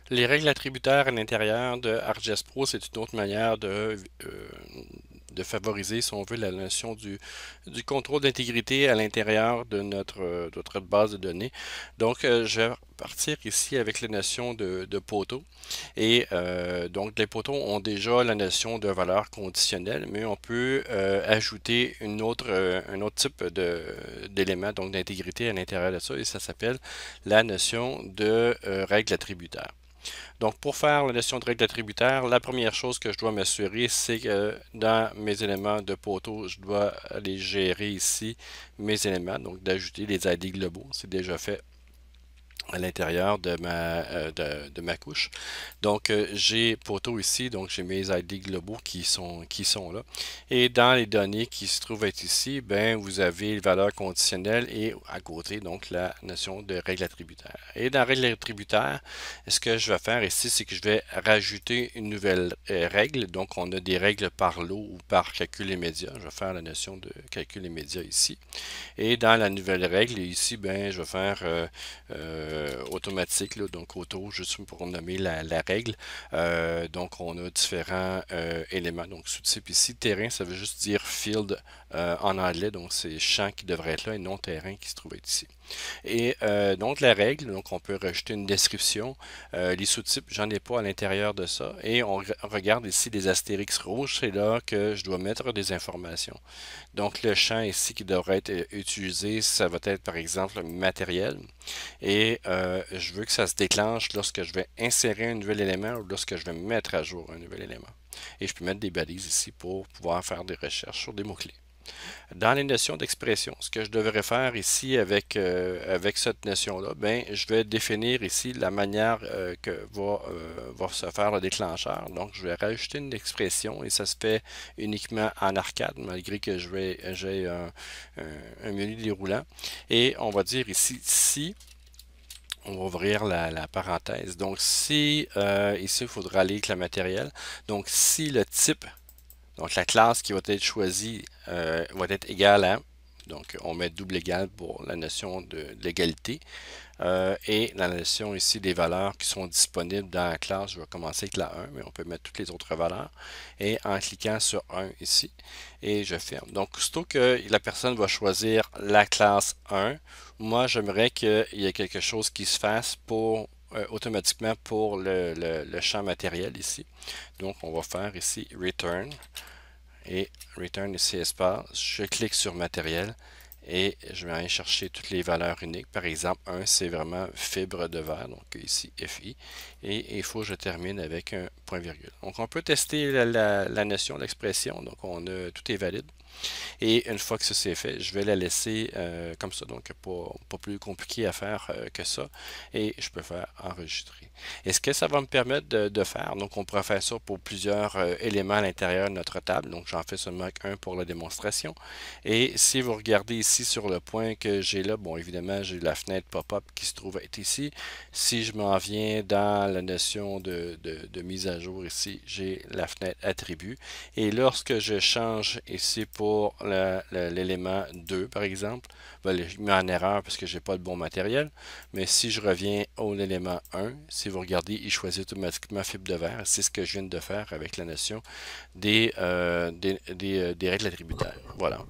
Les règles attributaires à l'intérieur de ArcGIS Pro, c'est une autre manière de favoriser, si on veut, la notion du contrôle d'intégrité à l'intérieur de notre base de données. Donc, je vais partir ici avec la notion de poteau. Et donc, les poteaux ont déjà la notion de valeur conditionnelle, mais on peut ajouter un autre type d'élément, donc d'intégrité à l'intérieur de ça, et ça s'appelle la notion de règle attributaire. Donc, pour faire la notion de règle attributaire, la première chose que je dois m'assurer, c'est que dans mes éléments de poteau, je dois aller gérer ici mes éléments, donc d'ajouter les ID globaux. C'est déjà fait à l'intérieur de ma couche. Donc, j'ai poteau ici, donc j'ai mes ID globaux qui sont là. Et dans les données qui se trouvent être ici, ben, vous avez les valeurs conditionnelles et à côté, donc, la notion de règle attributaire. Et dans règle attributaire, ce que je vais faire ici, c'est que je vais rajouter une nouvelle règle. Donc, on a des règles par lot ou par calcul immédiat. Je vais faire la notion de calcul immédiat ici. Et dans la nouvelle règle, ici, ben, je vais faire automatique, là, donc auto, juste pour nommer la règle. Donc, on a différents éléments. Donc, sous-type ici, terrain, ça veut juste dire field en anglais. Donc, c'est champ qui devrait être là et non terrain qui se trouve être ici. Et donc la règle, donc on peut rajouter une description. Les sous-types, j'en ai pas à l'intérieur de ça. Et on regarde ici les astérix rouges, c'est là que je dois mettre des informations. Donc le champ ici qui devrait être utilisé, ça va être par exemple matériel. Et je veux que ça se déclenche lorsque je vais insérer un nouvel élément ou lorsque je vais mettre à jour un nouvel élément. Et je peux mettre des balises ici pour pouvoir faire des recherches sur des mots-clés. Dans les notions d'expression, ce que je devrais faire ici avec cette notion-là, ben, je vais définir ici la manière que va se faire le déclencheur. Donc, je vais rajouter une expression et ça se fait uniquement en arcade, malgré que j'ai un menu déroulant. Et on va dire ici, si, on va ouvrir la parenthèse. Donc, si, ici, il faudra aller avec le matériel. Donc, si le type donc la classe qui va être choisie va être égale à, donc on met double égal pour la notion de l'égalité, et la notion ici des valeurs qui sont disponibles dans la classe, je vais commencer avec la 1, mais on peut mettre toutes les autres valeurs, et en cliquant sur 1 ici, et je ferme. Donc, aussitôt que la personne va choisir la classe 1, moi j'aimerais qu'il y ait quelque chose qui se fasse pour automatiquement pour le champ matériel ici. Donc, on va faire ici return et return ici espace. Je clique sur matériel et je vais aller chercher toutes les valeurs uniques. Par exemple, 1, c'est vraiment fibre de verre, donc ici FI. Et il faut que je termine avec un point virgule. Donc, on peut tester la notion, l'expression. Donc, tout est valide. Et une fois que ça c'est fait, je vais la laisser comme ça. Donc, pas plus compliqué à faire que ça. Et je peux faire enregistrer. Et ce que ça va me permettre de faire, donc on pourra faire ça pour plusieurs éléments à l'intérieur de notre table. Donc, j'en fais seulement un pour la démonstration. Et si vous regardez ici sur le point que j'ai là, bon, évidemment, j'ai la fenêtre pop-up qui se trouve être ici. Si je m'en viens dans la notion de mise à jour ici, j'ai la fenêtre attribut. Et lorsque je change ici pour l'élément 2, par exemple, ben, il met en erreur parce que j'ai pas le bon matériel. Mais si je reviens au élément 1, si vous regardez, il choisit automatiquement fibre de verre. C'est ce que je viens de faire avec la notion des règles attributaires. Voilà.